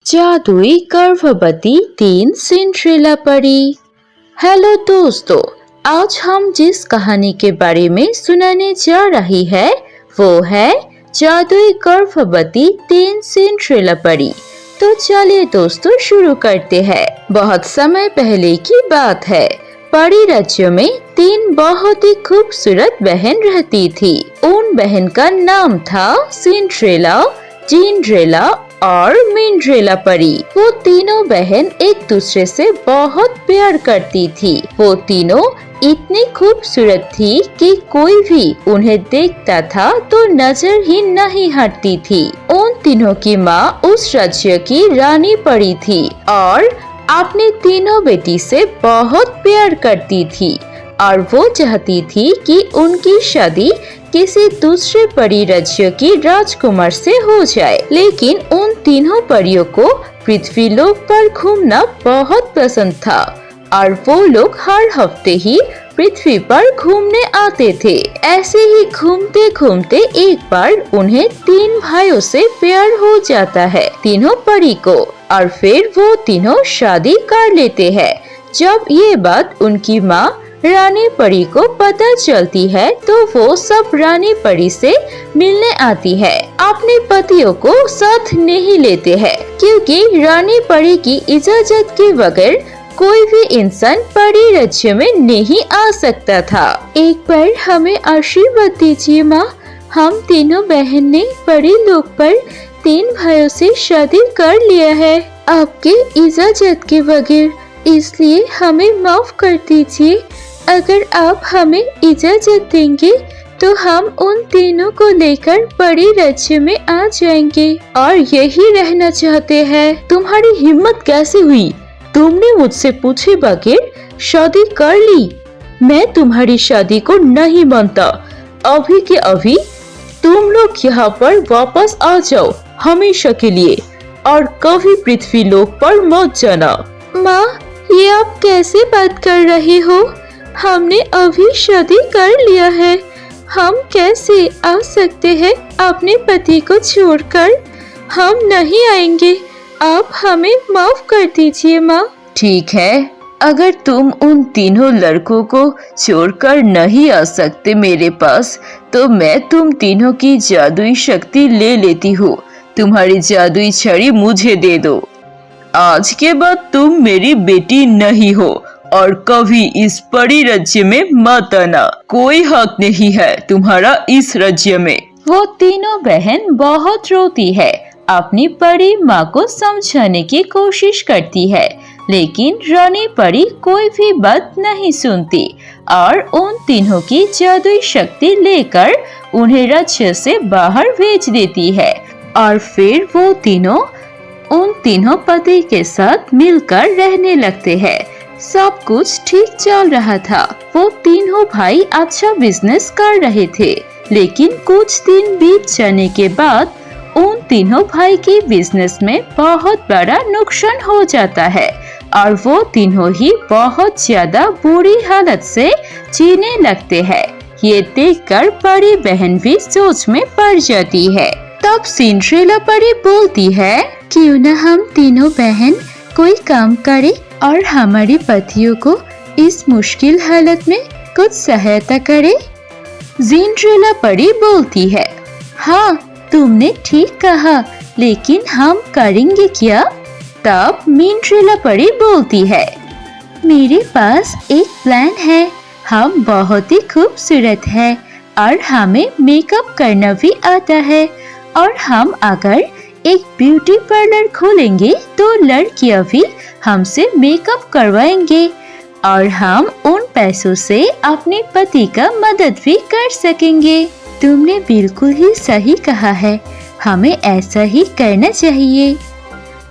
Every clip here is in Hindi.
जादुई गर्भवती 3 सिंड्रेला परी। हेलो दोस्तों, आज हम जिस कहानी के बारे में सुनाने जा रही है वो है जादुई गर्भवती 3 सिंड्रेला परी। तो चलिए दोस्तों शुरू करते हैं। बहुत समय पहले की बात है। परी राज्य में 3 बहुत ही खूबसूरत बहन रहती थी। उन बहन का नाम था सिंड्रेला, जिंड्रेला और मिंड्रेला परी। वो तीनों बहन एक दूसरे से बहुत प्यार करती थी। वो तीनों इतनी खूबसूरत थी कि कोई भी उन्हें देखता था तो नजर ही नहीं हटती थी। उन तीनों की माँ उस राज्य की रानी परी थी और अपनी तीनों बेटी से बहुत प्यार करती थी और वो चाहती थी कि उनकी शादी किसी दूसरे परी राज्य की राजकुमार से हो जाए। लेकिन उन तीनों परियों को पृथ्वी लोक पर घूमना बहुत पसंद था और वो लोग हर हफ्ते ही पृथ्वी पर घूमने आते थे। ऐसे ही घूमते घूमते एक बार उन्हें 3 भाइयों से प्यार हो जाता है, तीनों परी को, और फिर वो तीनों शादी कर लेते हैं। जब ये बात उनकी माँ रानी परी को पता चलती है तो वो सब रानी परी से मिलने आती है। अपने पतियों को साथ नहीं लेते हैं क्योंकि रानी परी की इजाजत के बगैर कोई भी इंसान परी राज्य में नहीं आ सकता था। एक बार हमें आशीर्वाद दीजिए माँ, हम तीनों बहन ने परी लोक पर 3 भाइयों से शादी कर लिया है आपके इजाजत के बगैर, इसलिए हमें माफ कर दीजिए। अगर आप हमें इजाजत देंगे तो हम उन तीनों को लेकर परी राज्य में आ जाएंगे और यही रहना चाहते हैं। तुम्हारी हिम्मत कैसे हुई? तुमने मुझसे पूछे बगैर शादी कर ली? मैं तुम्हारी शादी को नहीं मानता। अभी के अभी तुम लोग यहाँ पर वापस आ जाओ हमेशा के लिए और कभी पृथ्वी लोक पर मत जाना। माँ, ये आप कैसे बात कर रहे हो? हमने अभी शादी कर लिया है, हम कैसे आ सकते हैं अपने पति को छोड़कर? हम नहीं आएंगे, आप हमें माफ कर दीजिए माँ। ठीक है, अगर तुम उन तीनों लड़कों को छोड़कर नहीं आ सकते मेरे पास तो मैं तुम तीनों की जादुई शक्ति ले लेती हूँ। तुम्हारी जादुई छड़ी मुझे दे दो। आज के बाद तुम मेरी बेटी नहीं हो और कभी इस परी राज्य में मत आना। कोई हक नहीं है तुम्हारा इस राज्य में। वो तीनों बहन बहुत रोती है, अपनी परी माँ को समझाने की कोशिश करती है, लेकिन रानी परी कोई भी बात नहीं सुनती और उन तीनों की जादुई शक्ति लेकर उन्हें राज्य से बाहर भेज देती है। और फिर वो तीनों उन तीनों पति के साथ मिलकर रहने लगते हैं। सब कुछ ठीक चल रहा था। वो तीनों भाई अच्छा बिजनेस कर रहे थे, लेकिन कुछ दिन बीत जाने के बाद उन तीनों भाई के बिजनेस में बहुत बड़ा नुकसान हो जाता है और वो तीनों ही बहुत ज्यादा बुरी हालत से जीने लगते हैं। ये देखकर परी बहन भी सोच में पड़ जाती है। तब सिंड्रेला परी बोलती है, क्यों न हम तीनों बहन कोई काम करे और हमारे पतियों को इस मुश्किल हालत में कुछ सहायता करे। जिंड्रेला परी बोलती है, हाँ तुमने ठीक कहा, लेकिन हम करेंगे क्या? तब मिंड्रेला परी बोलती है, मेरे पास एक प्लान है। हम बहुत ही खूबसूरत है और हमें मेकअप करना भी आता है और हम अगर एक ब्यूटी पार्लर खोलेंगे तो लड़कियां भी हमसे मेकअप करवाएंगे और हम उन पैसों से अपने पति का मदद भी कर सकेंगे। तुमने बिल्कुल ही सही कहा है, हमें ऐसा ही करना चाहिए।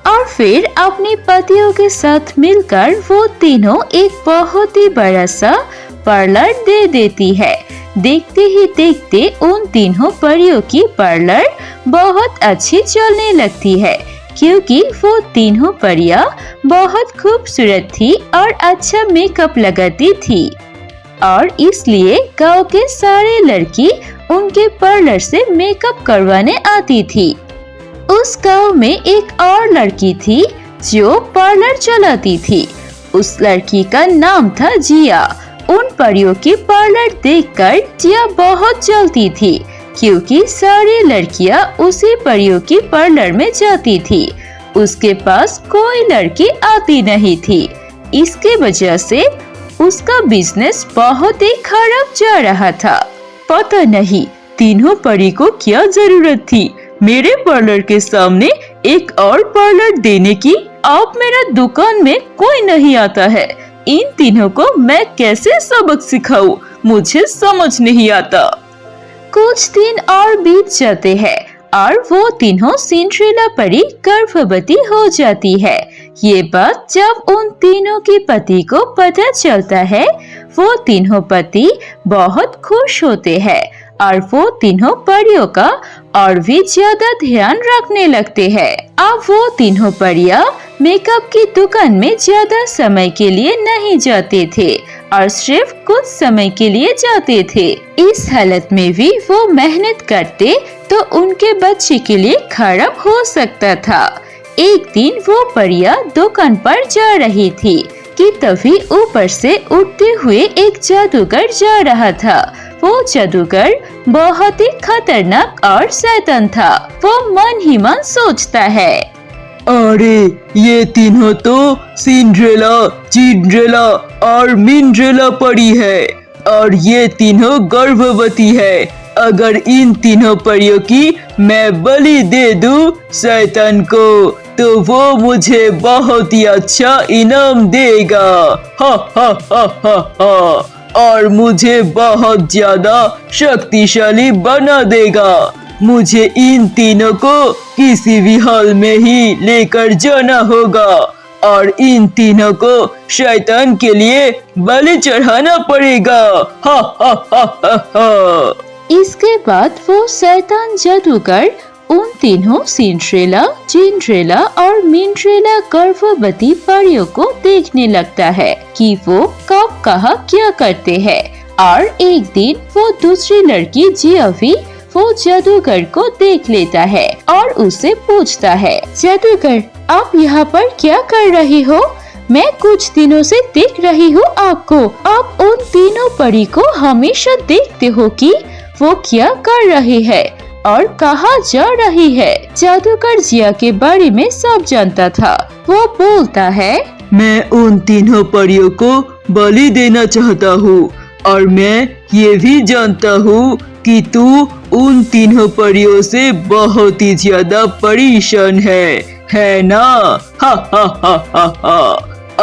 और फिर अपने पतियों के साथ मिलकर वो तीनों एक बहुत ही बड़ा सा पार्लर दे देती है। देखते ही देखते उन तीनों परियों की पार्लर बहुत अच्छी चलने लगती है क्योंकि वो तीनों परियां बहुत खूबसूरत थी और अच्छा मेकअप लगाती थी और इसलिए गांव के सारे लड़की उनके पार्लर से मेकअप करवाने आती थी। उस गांव में एक और लड़की थी जो पार्लर चलाती थी। उस लड़की का नाम था जिया। उन परियों की पार्लर देखकर जिया बहुत जलती थी, क्योंकि सारी लड़कियां उसी परियों की पार्लर में जाती थी। उसके पास कोई लड़की आती नहीं थी। इसके वजह से उसका बिजनेस बहुत ही खराब जा रहा था। पता नहीं तीनों परी को क्या जरूरत थी मेरे पार्लर के सामने एक और पार्लर देने की। अब मेरा दुकान में कोई नहीं आता है। इन तीनों को मैं कैसे सबक सिखाऊं, मुझे समझ नहीं आता। कुछ दिन और बीत जाते हैं और वो तीनों सिंड्रेला परी गर्भवती हो जाती है। ये बात जब उन तीनों के पति को पता चलता है, वो तीनों पति बहुत खुश होते हैं और वो तीनों परियों का और भी ज्यादा ध्यान रखने लगते हैं। अब वो तीनों परियां मेकअप की दुकान में ज्यादा समय के लिए नहीं जाते थे और सिर्फ कुछ समय के लिए जाते थे। इस हालत में भी वो मेहनत करते तो उनके बच्चे के लिए खराब हो सकता था। एक दिन वो परियां दुकान पर जा रही थी कि तभी ऊपर से उड़ते हुए एक जादूगर जा रहा था। वो जादूगर बहुत ही खतरनाक और शैतान था। वो मन ही मन सोचता है, अरे ये तीनों तो सिंड्रेला, चिंड्रेला और मिंड्रेला परी है और ये तीनों गर्भवती है। अगर इन तीनों परियों की मैं बलि दे दूं शैतान को तो वो मुझे बहुत ही अच्छा इनाम देगा। हा हा हा हा हा, और मुझे बहुत ज्यादा शक्तिशाली बना देगा। मुझे इन तीनों को किसी भी हाल में ही लेकर जाना होगा और इन तीनों को शैतान के लिए बलि चढ़ाना पड़ेगा। हा हा हा हा हा। इसके बाद वो शैतान जादूगर उन तीनों सिंड्रेला, चिंड्रेला और मिंड्रेला गर्भवती परियों को देखने लगता है कि वो कब कहाँ क्या करते हैं। और एक दिन वो दूसरी लड़की जिया भी वो जादूगर को देख लेता है और उससे पूछता है, जादूगर आप यहाँ पर क्या कर रही हो? मैं कुछ दिनों से देख रही हूँ आपको। आप उन तीनों परी को हमेशा देखते हो कि वो क्या कर रही है और कहाँ जा रही है। जादूगर जिया के बारे में सब जानता था। वो बोलता है, मैं उन तीनों परियों को बलि देना चाहता हूँ और मैं ये भी जानता हूँ कि तू उन तीनों परियों से बहुत ही ज्यादा परेशान है ना? हा हा हा हा हा।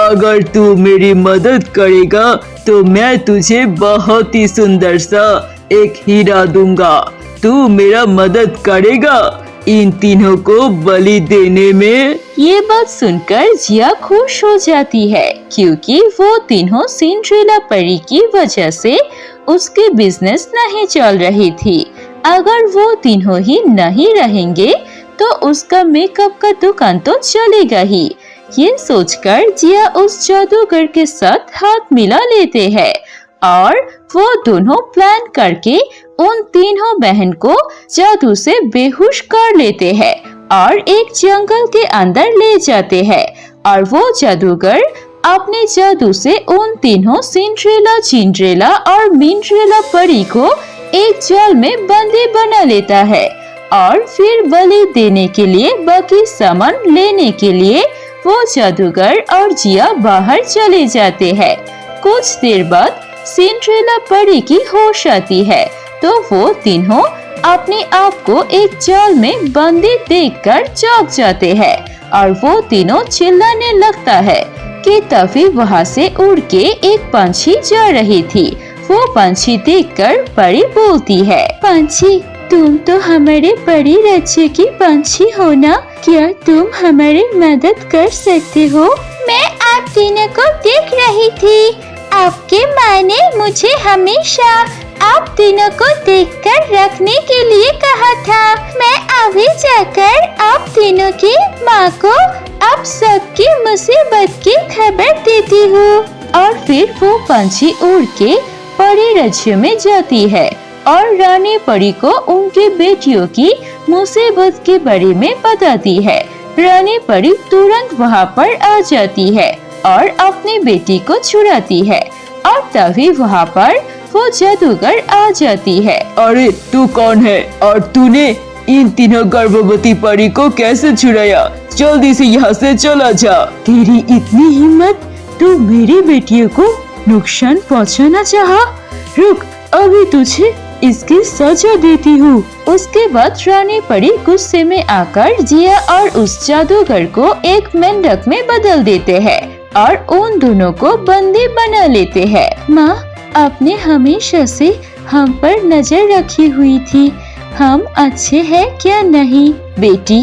अगर तू मेरी मदद करेगा तो मैं तुझे बहुत ही सुंदर सा एक हीरा दूंगा। तू मेरा मदद करेगा इन तीनों को बलि देने में? ये बात सुनकर जिया खुश हो जाती है, क्योंकि वो तीनों सिंड्रेला परी की वजह से उसकी बिजनेस नहीं चल रही थी। अगर वो तीनों ही नहीं रहेंगे तो उसका मेकअप का दुकान तो चलेगा ही। ये सोचकर जिया उस जादूगर के साथ हाथ मिला लेते हैं और वो दोनों प्लान करके उन तीनों बहन को जादू से बेहोश कर लेते हैं और एक जंगल के अंदर ले जाते हैं। और वो जादूगर अपने जादू से उन तीनों सिंड्रेला, चिंड्रेला और मिंड्रेला परी को एक जाल में बंदी बना लेता है और फिर बलि देने के लिए बाकी सामान लेने के लिए वो जादूगर और जिया बाहर चले जाते हैं। कुछ देर बाद सिंड्रेला परी की होश आती है तो वो तीनों अपने आप को एक जाल में बंदी देखकर चौंक जाते हैं और वो तीनों चिल्लाने लगता है कि तभी वहाँ से उड़ के एक पंछी जा रही थी। वो पंछी देखकर परी बोलती है, पंछी तुम तो हमारे परी राज्य की पंछी हो ना? क्या तुम हमारी मदद कर सकते हो? मैं आप तीनों को देख रही थी। आपके माँ ने मुझे हमेशा आप तीनों को देखकर रखने के लिए कहा था। मैं अभी जाकर आप तीनों की माँ को आप सबकी मुसीबत की खबर देती हूँ। और फिर वो पंछी उड़ के परी राज्य में जाती है और रानी परी को उनकी बेटियों की मुसीबत के बारे में बताती है। रानी परी तुरंत वहाँ पर आ जाती है और अपनी बेटी को छुड़ाती है और तभी वहाँ पर वो जादूगर आ जाती है। अरे तू कौन है और तूने इन तीनों गर्भवती परी को कैसे छुड़ाया? जल्दी से यहाँ से चला जा। तेरी इतनी हिम्मत, तू मेरी बेटियों को नुकसान पहुँचाना चाहा? रुक, अभी तुझे इसकी सजा देती हूँ। उसके बाद रानी परी गुस्से में आकर जिया और उस जादूगर को एक मेंढक में बदल देते हैं और उन दोनों को बंदी बना लेते हैं। माँ, आपने हमेशा से हम पर नजर रखी हुई थी, हम अच्छे हैं क्या नहीं? बेटी,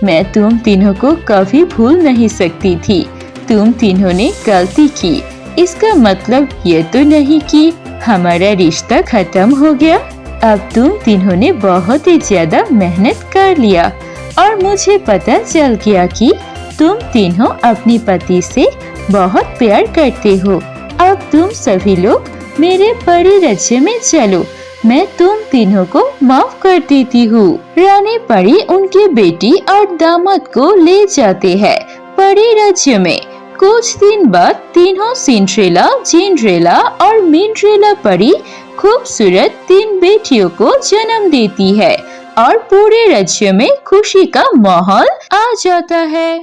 मैं तुम तीनों को कभी भूल नहीं सकती थी। तुम तीनों ने गलती की, इसका मतलब ये तो नहीं कि हमारा रिश्ता खत्म हो गया। अब तुम तीनों ने बहुत ही ज्यादा मेहनत कर लिया और मुझे पता चल गया कि तुम तीनों अपने पति से बहुत प्यार करते हो। अब तुम सभी लोग मेरे परी राज्य में चलो, मैं तुम तीनों को माफ कर देती हूँ। रानी परी उनकी बेटी और दामाद को ले जाते हैं परी राज्य में। कुछ दिन बाद तीनों सिंड्रेला, जिंड्रेला और मिंड्रेला परी खूबसूरत 3 बेटियों को जन्म देती है और पूरे राज्य में खुशी का माहौल आ जाता है।